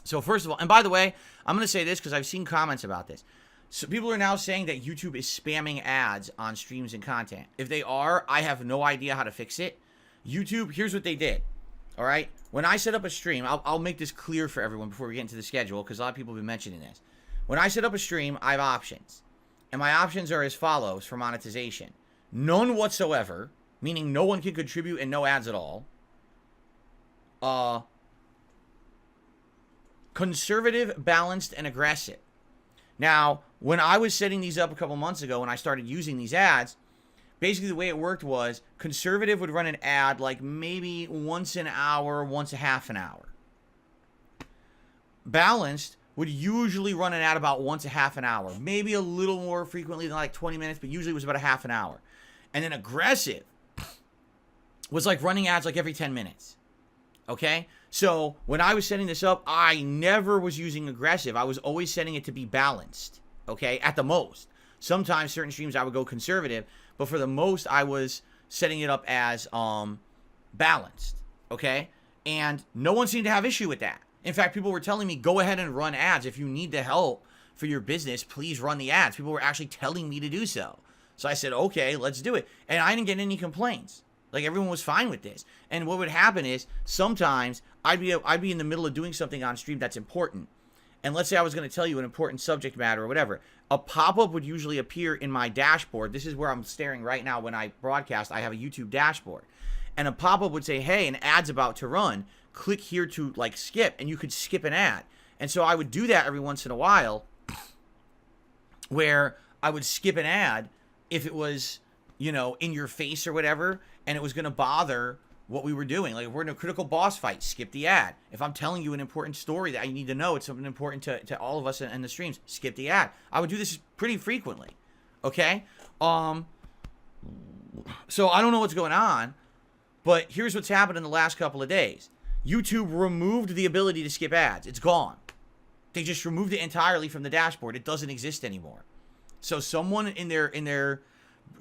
So first of all, and by the way, I'm going to say this because I've seen comments about this. So people are now saying that YouTube is spamming ads on streams and content. If they are, I have no idea how to fix it. YouTube, here's what they did. All right. When I set up a stream, I'll make this clear for everyone before we get into the schedule, because a lot of people have been mentioning this. When I set up a stream, I have options. And my options are as follows for monetization. None whatsoever, meaning no one can contribute and no ads at all. Conservative, balanced, and aggressive. Now, when I was setting these up a couple months ago and I started using these ads, basically the way it worked was conservative would run an ad like maybe once an hour, once a half an hour. Balanced would usually run an ad about once a half an hour, maybe a little more frequently than like 20 minutes, but usually it was about a half an hour. And then aggressive was like running ads like every 10 minutes. Okay? So when I was setting this up, I never was using aggressive. I was always setting it to be balanced. Okay? At the most. Sometimes certain streams I would go conservative, but for the most I was setting it up as balanced. Okay? And no one seemed to have issue with that. In fact, people were telling me, go ahead and run ads. If you need the help for your business, please run the ads. People were actually telling me to do so. So I said, okay, let's do it. And I didn't get any complaints. Like, everyone was fine with this. And what would happen is sometimes I'd be in the middle of doing something on stream that's important. And let's say I was going to tell you an important subject matter or whatever. A pop-up would usually appear in my dashboard. This is where I'm staring right now when I broadcast. I have a YouTube dashboard. And a pop-up would say, hey, an ad's about to run. Click here to, like, skip. And you could skip an ad. And so I would do that every once in a while where I would skip an ad if it was, you know, in your face or whatever, and it was going to bother what we were doing. Like, if we're in a critical boss fight, skip the ad. If I'm telling you an important story that you need to know, it's something important to all of us in the streams, skip the ad. I would do this pretty frequently. Okay? So I don't know what's going on, but here's what's happened in the last couple of days. YouTube removed the ability to skip ads. It's gone. They just removed it entirely from the dashboard. It doesn't exist anymore. So someone in their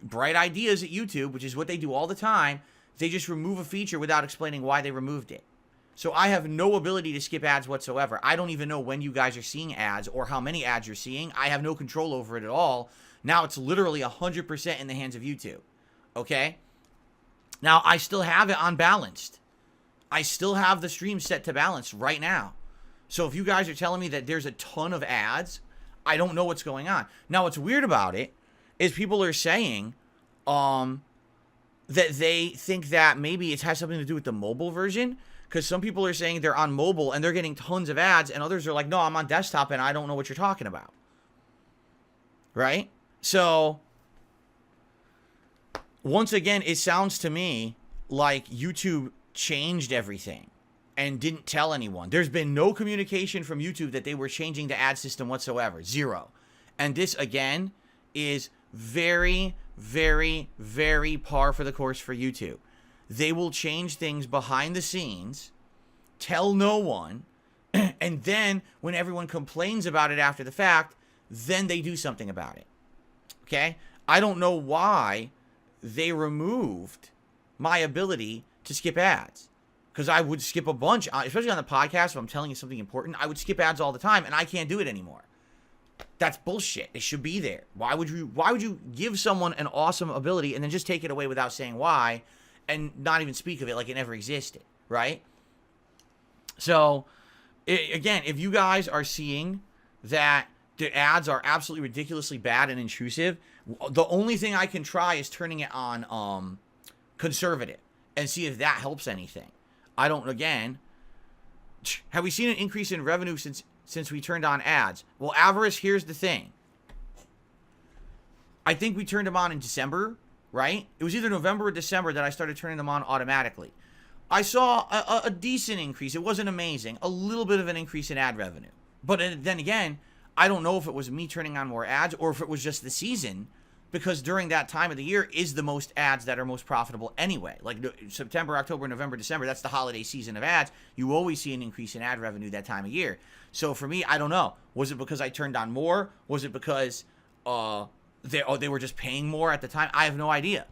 bright ideas at YouTube, which is what they do all the time, they just remove a feature without explaining why they removed it. So I have no ability to skip ads whatsoever. I don't even know when you guys are seeing ads or how many ads you're seeing. I have no control over it at all. Now it's literally 100% in the hands of YouTube. Okay? Now I still have it on balanced. I still have the stream set to balance right now. So if you guys are telling me that there's a ton of ads, I don't know what's going on. Now what's weird about it is people are saying that they think that maybe it has something to do with the mobile version, because some people are saying they're on mobile and they're getting tons of ads, and others are like, no, I'm on desktop and I don't know what you're talking about. Right? So once again, it sounds to me like YouTube changed everything and didn't tell anyone. There's been no communication from YouTube that they were changing the ad system whatsoever. Zero. And this, again, is very, very, very par for the course for YouTube. They will change things behind the scenes, tell no one, and then when everyone complains about it after the fact, then they do something about it. Okay? I don't know why they removed my ability to skip ads. Because I would skip a bunch, especially on the podcast if I'm telling you something important. I would skip ads all the time, and I can't do it anymore. That's bullshit. It should be there. Why would you give someone an awesome ability and then just take it away without saying why and not even speak of it like it never existed, right? So, again, if you guys are seeing that the ads are absolutely ridiculously bad and intrusive, the only thing I can try is turning it on conservative and see if that helps anything. I don't, again, have we seen an increase in revenue since we turned on ads? Well, Avarice, here's the thing. I think we turned them on in December, right? It was either November or December that I started turning them on automatically. I saw a decent increase. It wasn't amazing. A little bit of an increase in ad revenue. But then again, I don't know if it was me turning on more ads or if it was just the season, because during that time of the year is the most ads that are most profitable anyway. Like September, October, November, December, that's the holiday season of ads. You always see an increase in ad revenue that time of year. So for me, I don't know. Was it because I turned on more? Was it because they were just paying more at the time? I have no idea.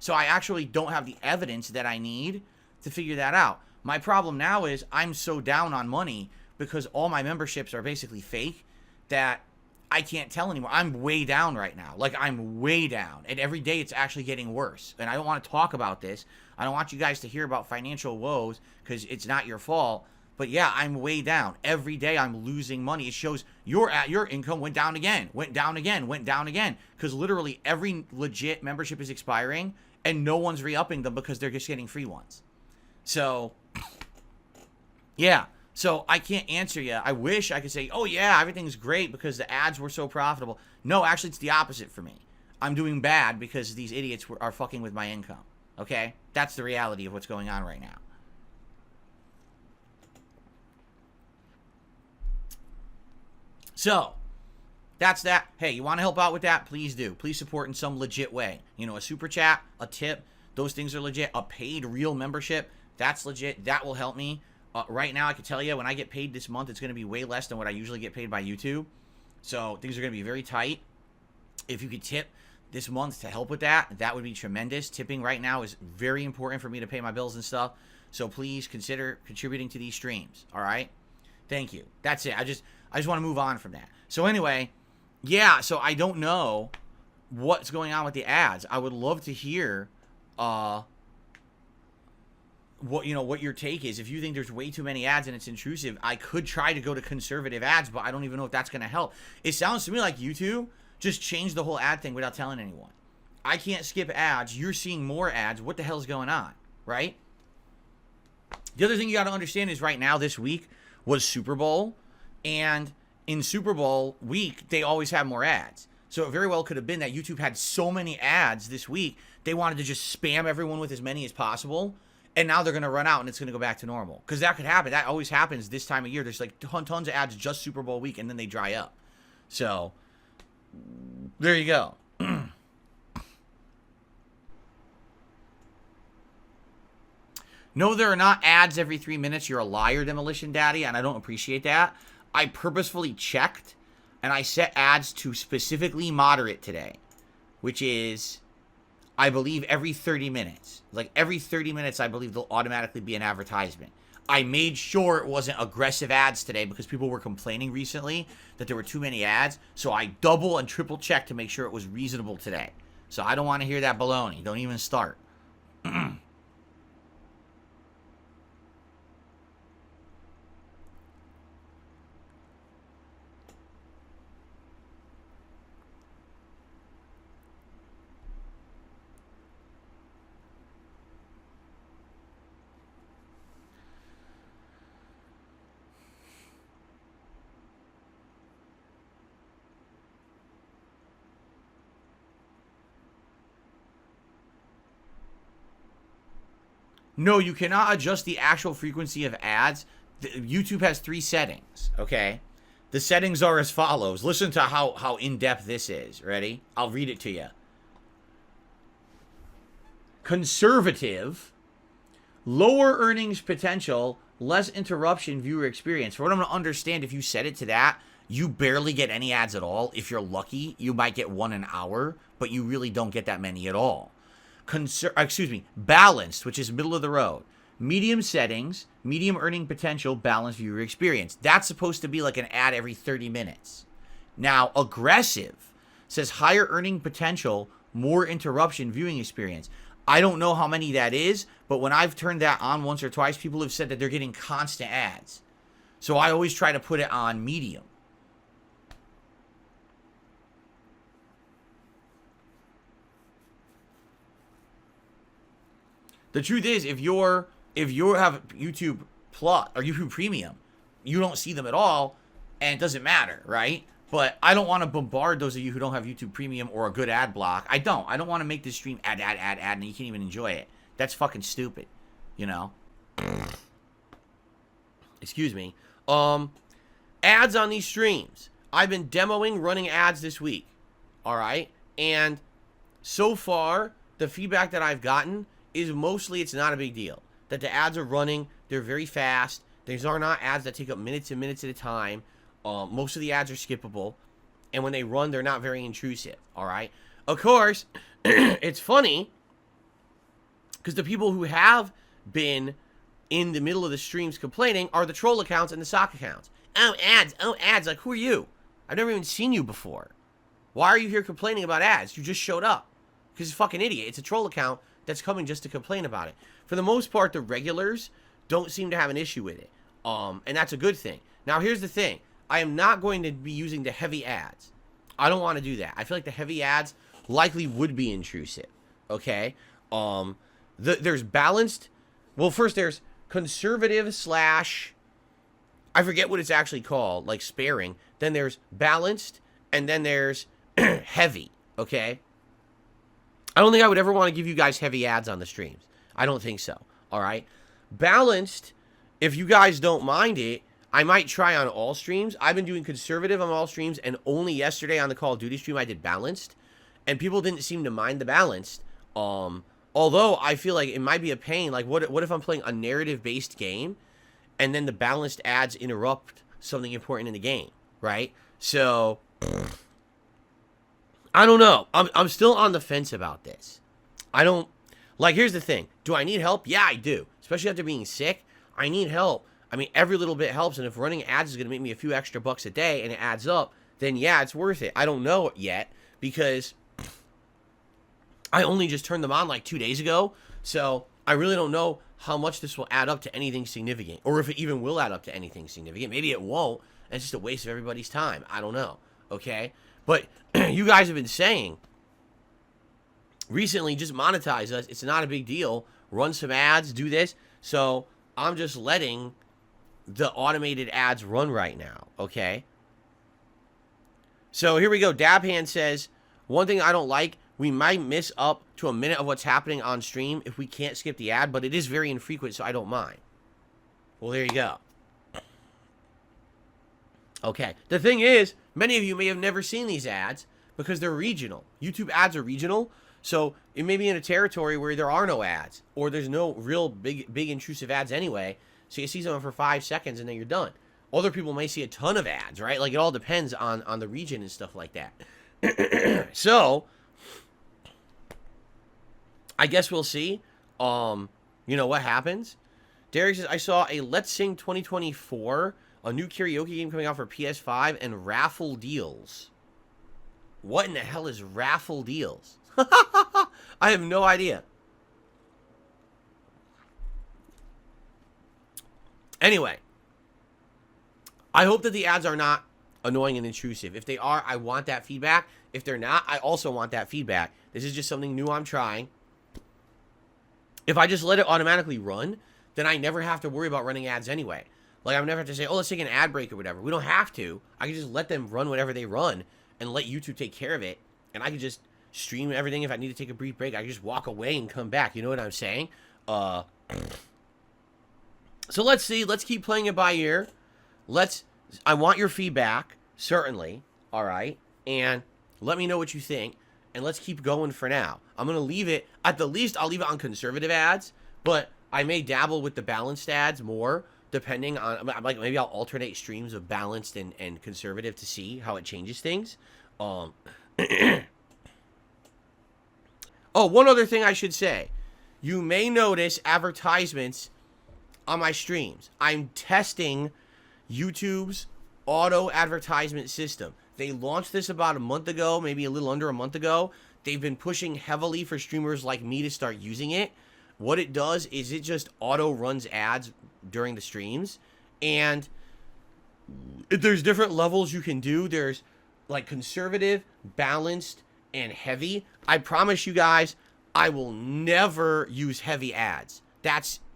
So I actually don't have the evidence that I need to figure that out. My problem now is I'm so down on money because all my memberships are basically fake that I can't tell anymore. I'm way down right now. Like, I'm way down. And every day it's actually getting worse. And I don't want to talk about this. I don't want you guys to hear about financial woes because it's not your fault. But yeah, I'm way down. Every day I'm losing money. It shows your income went down again, went down again, went down again. Because literally every legit membership is expiring and no one's re-upping them because they're just getting free ones. So, yeah. So I can't answer you. I wish I could say, oh yeah, everything's great because the ads were so profitable. No, actually it's the opposite for me. I'm doing bad because these idiots are fucking with my income. Okay? That's the reality of what's going on right now. So, that's that. Hey, you want to help out with that? Please do. Please support in some legit way. You know, a super chat, a tip, those things are legit. A paid real membership, that's legit. That will help me. Right now, I can tell you, when I get paid this month, it's going to be way less than what I usually get paid by YouTube. So, things are going to be very tight. If you could tip this month to help with that, that would be tremendous. Tipping right now is very important for me to pay my bills and stuff. So, please consider contributing to these streams. All right? Thank you. That's it. I just want to move on from that. So, anyway, yeah, so I don't know what's going on with the ads. I would love to hear what your take is. If you think there's way too many ads and it's intrusive, I could try to go to conservative ads, but I don't even know if that's going to help. It sounds to me like YouTube just changed the whole ad thing without telling anyone. I can't skip ads. You're seeing more ads. What the hell's going on, right? The other thing you got to understand is right now, this week was Super Bowl, and in Super Bowl week, they always have more ads. So it very well could have been that YouTube had so many ads this week, they wanted to just spam everyone with as many as possible. And now they're going to run out and it's going to go back to normal. Because that could happen. That always happens this time of year. There's like tons of ads just Super Bowl week and then they dry up. So, there you go. No, there are not ads every 3 minutes. You're a liar, Demolition Daddy, and I don't appreciate that. I purposefully checked and I set ads to specifically moderate today, which is, I believe, every 30 minutes. Like, every 30 minutes, I believe there'll automatically be an advertisement. I made sure it wasn't aggressive ads today because people were complaining recently that there were too many ads. So I double and triple checked to make sure it was reasonable today. So I don't want to hear that baloney. Don't even start. No, you cannot adjust the actual frequency of ads. YouTube has 3 settings, okay? The settings are as follows. Listen to how in-depth this is. Ready? I'll read it to you. Conservative, lower earnings potential, less interruption viewer experience. For what I'm going to understand, if you set it to that, you barely get any ads at all. If you're lucky, you might get 1 an hour, but you really don't get that many at all. Balanced, which is middle of the road. Medium settings, medium earning potential, balanced viewer experience. That's supposed to be like an ad every 30 minutes. Now, aggressive says higher earning potential, more interruption viewing experience. I don't know how many that is, but when I've turned that on once or twice, people have said that they're getting constant ads. So I always try to put it on medium. The truth is, if you have YouTube Plus or YouTube Premium, you don't see them at all, and it doesn't matter, right? But I don't want to bombard those of you who don't have YouTube Premium or a good ad block. I don't want to make this stream ad, and you can't even enjoy it. That's fucking stupid, you know? Excuse me. Ads on these streams. I've been demoing running ads this week, all right? And so far, the feedback that I've gotten is mostly it's not a big deal. That the ads are running, they're very fast. These are not ads that take up minutes and minutes at a time. Most of the ads are skippable. And when they run, they're not very intrusive, all right? Of course, it's funny because the people who have been in the middle of the streams complaining are the troll accounts and the sock accounts. Oh, ads. Oh, ads. Like, who are you? I've never even seen you before. Why are you here complaining about ads? You just showed up. Because you're a fucking idiot. It's a troll account that's coming just to complain about it. For the most part, the regulars don't seem to have an issue with it. And that's a good thing. Now, here's the thing. I am not going to be using the heavy ads. I don't want to do that. I feel like the heavy ads likely would be intrusive. Okay? There's balanced. Well, first there's conservative slash, I forget what it's actually called, like sparing. Then there's balanced, and then there's heavy. Okay? I don't think I would ever want to give you guys heavy ads on the streams. I don't think so. All right? Balanced, if you guys don't mind it, I might try on all streams. I've been doing conservative on all streams, and only yesterday on the Call of Duty stream I did balanced, and people didn't seem to mind the balanced. Although I feel like it might be a pain. Like, what if I'm playing a narrative-based game, and then the balanced ads interrupt something important in the game, right? So, I don't know. I'm still on the fence about this. I don't, like, here's the thing. Do I need help? Yeah, I do. Especially after being sick, I need help. I mean, every little bit helps, and if running ads is going to make me a few extra bucks a day, and it adds up, then yeah, it's worth it. I don't know it yet, because I only just turned them on like 2 days ago, so I really don't know how much this will add up to anything significant, or if it even will add up to anything significant. Maybe it won't, and it's just a waste of everybody's time. I don't know, okay? But you guys have been saying recently, just monetize us. It's not a big deal. Run some ads, do this. So I'm just letting the automated ads run right now, okay? So here we go. Dabhand says, one thing I don't like, we might miss up to a minute of what's happening on stream if we can't skip the ad, but it is very infrequent, so I don't mind. Well, there you go. Okay. The thing is, many of you may have never seen these ads because they're regional. YouTube ads are regional, so it may be in a territory where there are no ads, or there's no real big intrusive ads anyway. So you see someone for 5 seconds and then you're done. Other people may see a ton of ads, right? Like, it all depends on the region and stuff like that. So I guess we'll see. You know what happens. Derek says, I saw a Let's Sing 2024, a new karaoke game coming out for PS5, and raffle deals. What in the hell is raffle deals? I have no idea. Anyway, I hope that the ads are not annoying and intrusive. If they are, I want that feedback. If they're not, I also want that feedback. This is just something new I'm trying. If I just let it automatically run, then I never have to worry about running ads anyway. Like, I would never have to say, oh, let's take an ad break or whatever. We don't have to. I can just let them run whatever they run and let YouTube take care of it. And I can just stream everything. If I need to take a brief break, I can just walk away and come back. You know what I'm saying? So let's see. Let's keep playing it by ear. I want your feedback, certainly. All right. And let me know what you think. And let's keep going for now. I'm going to leave it, at the least, I'll leave it on conservative ads. But I may dabble with the balanced ads more, depending on, like, maybe I'll alternate streams of balanced and conservative to see how it changes things. Oh, one other thing I should say. You may notice advertisements on my streams. I'm testing YouTube's auto advertisement system. They launched this about a month ago, maybe a little under a month ago. They've been pushing heavily for streamers like me to start using it. What it does is it just auto runs ads during the streams. And there's different levels you can do. There's like conservative, balanced, and heavy. I promise you guys, I will never use heavy ads.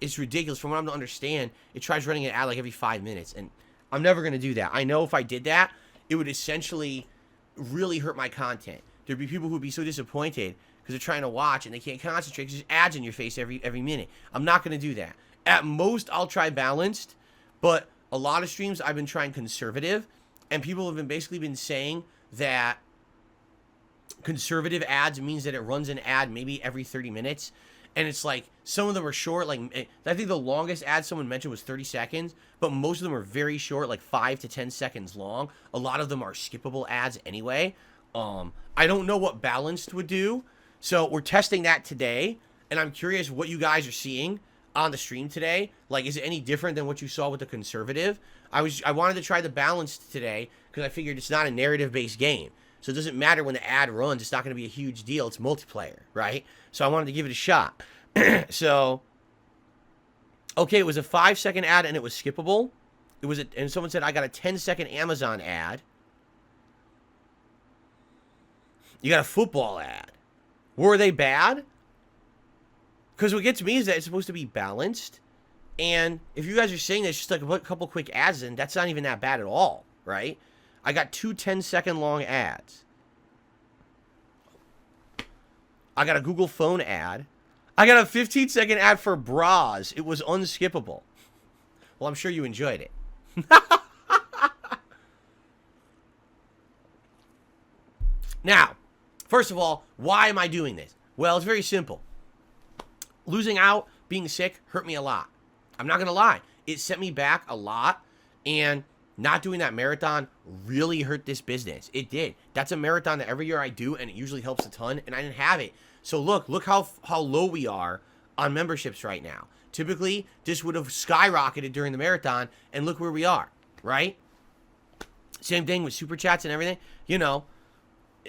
It's ridiculous. From what I'm to understand, it tries running an ad like every 5 minutes. And I'm never going to do that. I know if I did that, it would essentially really hurt my content. There'd be people who would be so disappointed because they're trying to watch and they can't concentrate because there's ads in your face every minute. I'm not going to do that. At most, I'll try balanced, but a lot of streams I've been trying conservative, and people have basically been saying that conservative ads means that it runs an ad maybe every 30 minutes. And it's like, some of them are short. Like, I think the longest ad someone mentioned was 30 seconds, but most of them are very short, like 5 to 10 seconds long. A lot of them are skippable ads anyway. I don't know what balanced would do. So we're testing that today, and I'm curious what you guys are seeing. on the stream today. Like, is it any different than what you saw with the conservative? I wanted to try the balanced today because I figured it's not a narrative-based game. So it doesn't matter when the ad runs. It's not going to be a huge deal. It's multiplayer, right? So I wanted to give it a shot. So, okay, it was a 5-second ad and it was skippable. And someone said, I got a 10-second Amazon ad. You got a football ad. Were they bad? Because what gets me is that it's supposed to be balanced. And if you guys are saying that it's just like a couple quick ads, then that's not even that bad at all, right? I got 2 10-second long ads. I got a Google phone ad. I got a 15-second ad for bras. It was unskippable. Well, I'm sure you enjoyed it. Now, first of all, why am I doing this? Well, it's very simple. Losing out, being sick, hurt me a lot. I'm not going to lie. It set me back a lot, and not doing that marathon really hurt this business. It did. That's a marathon that every year I do, and it usually helps a ton, and I didn't have it. So look how low we are on memberships right now. Typically, this would have skyrocketed during the marathon, and look where we are, right? Same thing with super chats and everything. You know,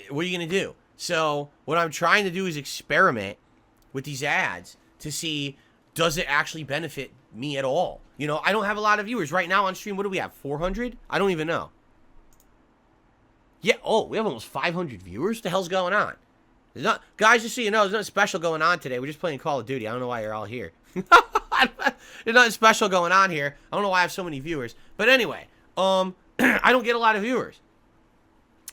what are you going to do? So what I'm trying to do is experiment with these ads to see, does it actually benefit me at all? You know, I don't have a lot of viewers. Right now on stream, what do we have, 400? I don't even know. Yeah, oh, we have almost 500 viewers? What the hell's going on? There's not, guys, just so you know, there's nothing special going on today. We're just playing Call of Duty. I don't know why you're all here. There's nothing special going on here. I don't know why I have so many viewers. But anyway, I don't get a lot of viewers.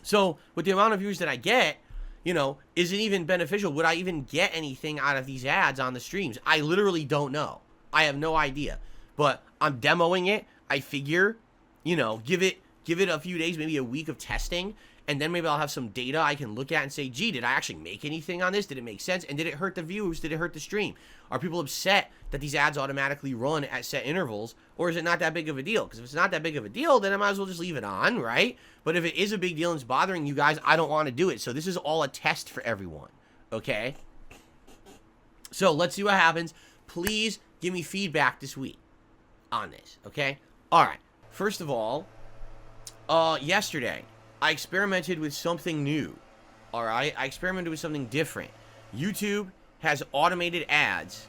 So with the amount of viewers that I get, you know, is it even beneficial? Would I even get anything out of these ads on the streams? I literally don't know. I have no idea. But I'm demoing it. I figure, you know, give it a few days, maybe a week of testing, and then maybe I'll have some data I can look at and say, gee, did I actually make anything on this? Did it make sense? And did it hurt the views? Did it hurt the stream? Are people upset that these ads automatically run at set intervals? Or is it not that big of a deal? Because if it's not that big of a deal, then I might as well just leave it on, right? But if it is a big deal and it's bothering you guys, I don't want to do it. So this is all a test for everyone, okay? So let's see what happens. Please give me feedback this week on this, okay? All right. First of all, yesterday, I experimented with something new, all right? I experimented with something different. YouTube has automated ads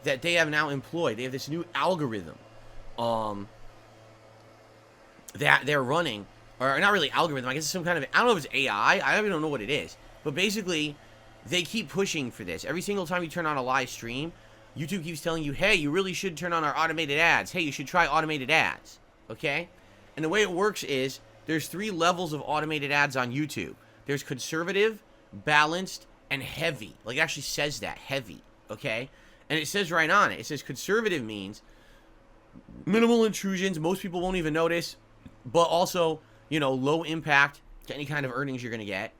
that they have now employed. They have this new algorithm that they're running, or not really algorithm, I guess it's some kind of, I don't know if it's AI, I don't even know what it is, but basically, they keep pushing for this. Every single time you turn on a live stream, YouTube keeps telling you, hey, you really should turn on our automated ads. Hey, you should try automated ads, okay? And the way it works is, there's 3 levels of automated ads on YouTube. There's conservative, balanced, and heavy. Like, it actually says that, heavy, okay? And it says right on it, it says conservative means minimal intrusions, most people won't even notice, but also, you know, low impact to any kind of earnings you're going to get.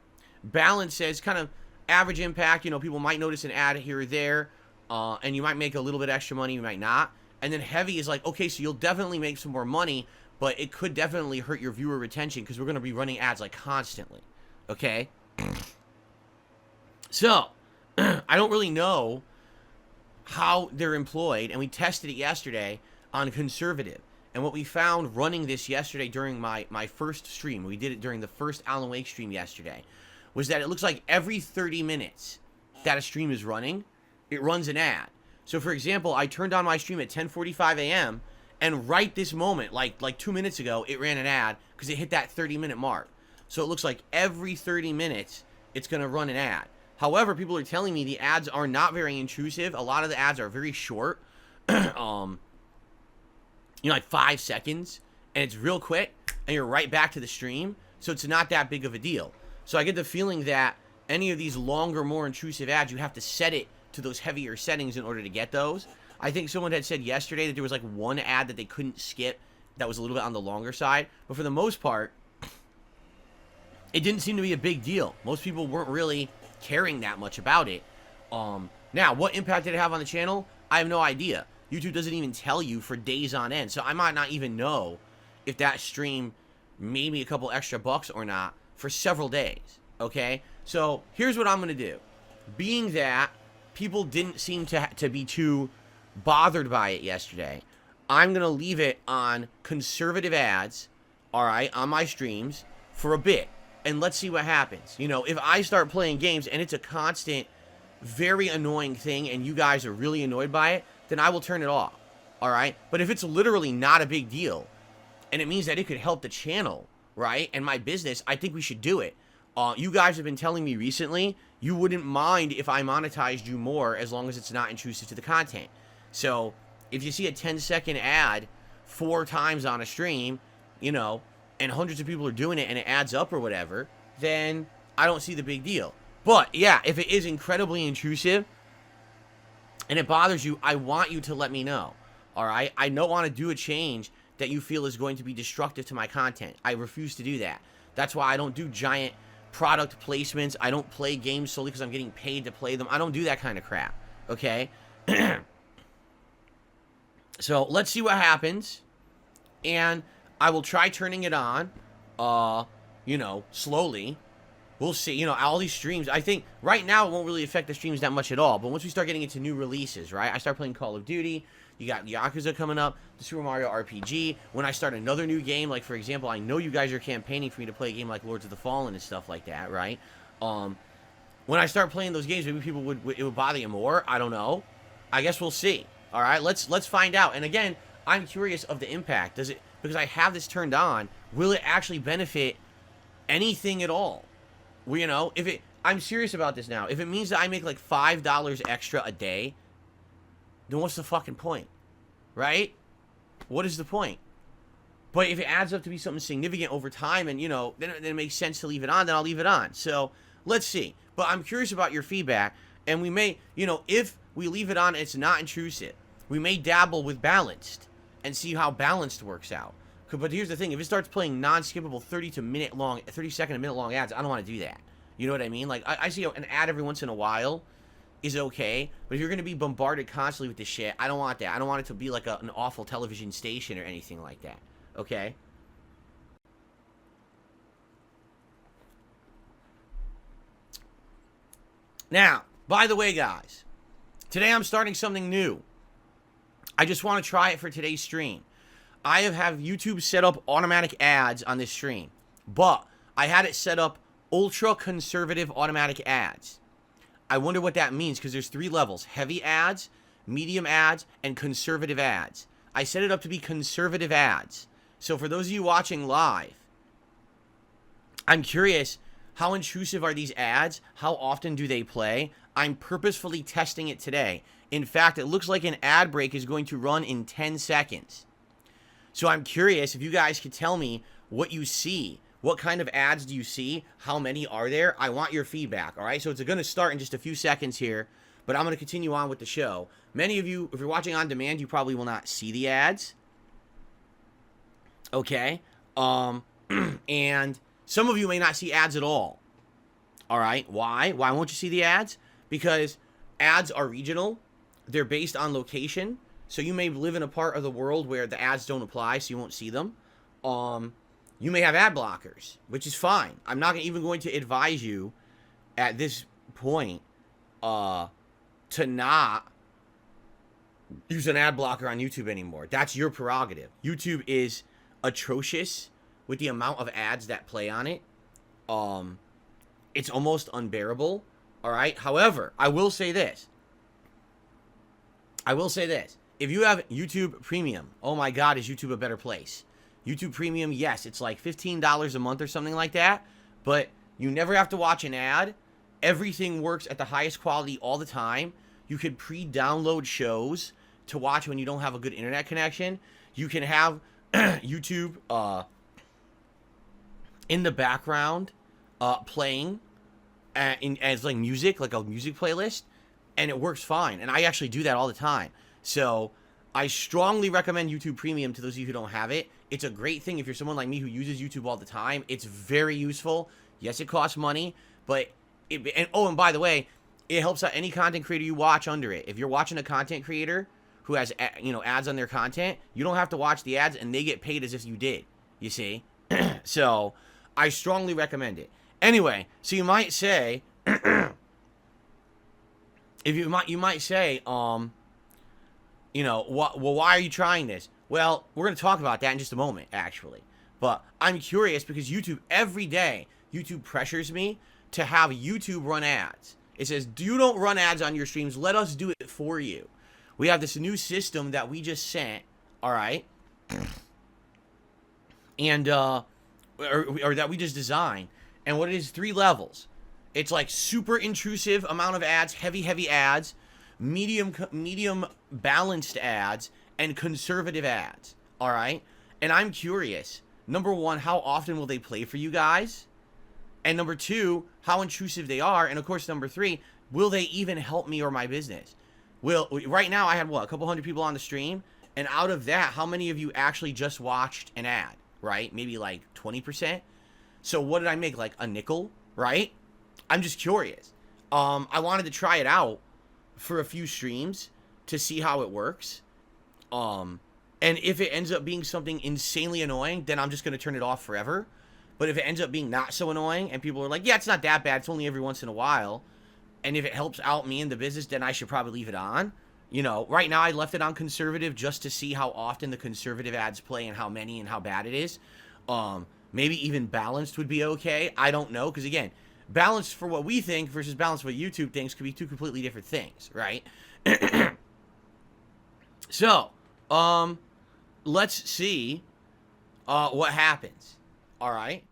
Balanced says kind of average impact, you know, people might notice an ad here or there, and you might make a little bit extra money, you might not. And then heavy is like, okay, so you'll definitely make some more money, but it could definitely hurt your viewer retention because we're going to be running ads like constantly, okay? So, I don't really know how they're employed, and we tested it yesterday on conservative. And what we found running this yesterday during my first stream, we did it during the first Alan Wake stream yesterday, was that it looks like every 30 minutes that a stream is running, it runs an ad. So, for example, I turned on my stream at 10:45 a.m., and right this moment, like 2 minutes ago, it ran an ad because it hit that 30-minute mark. So it looks like every 30 minutes, it's going to run an ad. However, people are telling me the ads are not very intrusive. A lot of the ads are very short, you know, like 5 seconds, and it's real quick, and you're right back to the stream. So it's not that big of a deal. So I get the feeling that any of these longer, more intrusive ads, you have to set it to those heavier settings in order to get those. I think someone had said yesterday that there was like one ad that they couldn't skip that was a little bit on the longer side. But for the most part, it didn't seem to be a big deal. Most people weren't really caring that much about it. Now, what impact did it have on the channel? I have no idea. YouTube doesn't even tell you for days on end. So I might not even know if that stream made me a couple extra bucks or not for several days. Okay? So here's what I'm going to do. Being that people didn't seem to be too bothered by it yesterday. I'm going to leave it on conservative ads, all right, on my streams for a bit. And let's see what happens. You know, if I start playing games and it's a constant, very annoying thing and you guys are really annoyed by it, then I will turn it off, all right? But if it's literally not a big deal and it means that it could help the channel, right, and my business, I think we should do it. You guys have been telling me recently you wouldn't mind if I monetized you more as long as it's not intrusive to the content. So if you see a 10-second ad 4 times on a stream, you know, and hundreds of people are doing it and it adds up or whatever, then I don't see the big deal. But yeah, if it is incredibly intrusive and it bothers you, I want you to let me know. All right? I don't want to do a change that you feel is going to be destructive to my content. I refuse to do that. That's why I don't do giant product placements. I don't play games solely because I'm getting paid to play them. I don't do that kind of crap. Okay? So let's see what happens. And I will try turning it on, you know, slowly. We'll see. You know, all these streams, I think right now it won't really affect the streams that much at all. But once we start getting into new releases, right? I start playing Call of Duty. You got Yakuza coming up, the Super Mario RPG. When I start another new game, like, for example, I know you guys are campaigning for me to play a game like Lords of the Fallen and stuff like that, right? When I start playing those games, maybe people it would bother you more. I don't know. I guess we'll see. All right, let's find out. And again, I'm curious of the impact. Does it, because I have this turned on, will it actually benefit anything at all? Well, you know, if it, I'm serious about this now. If it means that I make like $5 extra a day, then what's the fucking point? Right? What is the point? But if it adds up to be something significant over time and, you know, then it makes sense to leave it on, then I'll leave it on. So, let's see. But I'm curious about your feedback, and we may, you know, if we leave it on and it's not intrusive, we may dabble with balanced and see how balanced works out. But here's the thing. If it starts playing non-skippable 30 second to minute long ads, I don't want to do that. You know what I mean? Like, I see an ad every once in a while is okay, but if you're going to be bombarded constantly with this shit, I don't want that. I don't want it to be like an awful television station or anything like that. Okay? Now, by the way, guys, today I'm starting something new. I just want to try it for today's stream. I have YouTube set up automatic ads on this stream, but I had it set up ultra conservative automatic ads. I wonder what that means, because there's 3 levels: heavy ads, medium ads, and conservative ads. I set it up to be conservative ads. So for those of you watching live, I'm curious, how intrusive are these ads? How often do they play? I'm purposefully testing it today. In fact, it looks like an ad break is going to run in 10 seconds. So I'm curious if you guys could tell me what you see. What kind of ads do you see? How many are there? I want your feedback, all right? So it's going to start in just a few seconds here, but I'm going to continue on with the show. Many of you, if you're watching on demand, you probably will not see the ads. Okay? And some of you may not see ads at all. All right? Why? Why won't you see the ads? Because ads are regional. They're based on location. So you may live in a part of the world where the ads don't apply, so you won't see them. You may have ad blockers, which is fine. I'm not even going to advise you at this point to not use an ad blocker on YouTube anymore. That's your prerogative. YouTube is atrocious with the amount of ads that play on it. It's almost unbearable. All right. However, I will say this. If you have YouTube Premium, oh my God, is YouTube a better place? YouTube Premium, yes, it's like $15 a month or something like that, but you never have to watch an ad. Everything works at the highest quality all the time. You could pre-download shows to watch when you don't have a good internet connection. You can have YouTube in the background playing as like music, like a music playlist, and it works fine. And I actually do that all the time. So I strongly recommend YouTube Premium to those of you who don't have it. It's a great thing if you're someone like me who uses YouTube all the time. It's very useful. Yes, it costs money, but and by the way, it helps out any content creator you watch under it. If you're watching a content creator who has ads on their content, you don't have to watch the ads, and they get paid as if you did. You see? So I strongly recommend it. Anyway, so you might say, you know, well, why are you trying this? Well, we're going to talk about that in just a moment, actually. But I'm curious because YouTube, every day, YouTube pressures me to have YouTube run ads. It says, you don't run ads on your streams. Let us do it for you. We have this new system that we just sent, all right? And, or that we just designed. And what it is, 3 levels. It's like super intrusive amount of ads, heavy ads, medium balanced ads, and conservative ads, all right? And I'm curious, number 1, how often will they play for you guys? And number 2, how intrusive they are. And of course, number 3, will they even help me or my business? Right now I had what, a couple hundred people on the stream, and out of that, how many of you actually just watched an ad, right? Maybe like 20%. So what did I make, like a nickel, right? I'm just curious. I wanted to try it out for a few streams to see how it works. And if it ends up being something insanely annoying, then I'm just going to turn it off forever. But if it ends up being not so annoying and people are like, yeah, it's not that bad, it's only every once in a while, and if it helps out me in the business, then I should probably leave it on. You know, right now I left it on conservative just to see how often the conservative ads play and how many and how bad it is. Maybe even balanced would be okay. I don't know, because again, balanced for what we think versus balanced for what YouTube thinks could be 2 completely different things, right? So, let's see what happens. All right.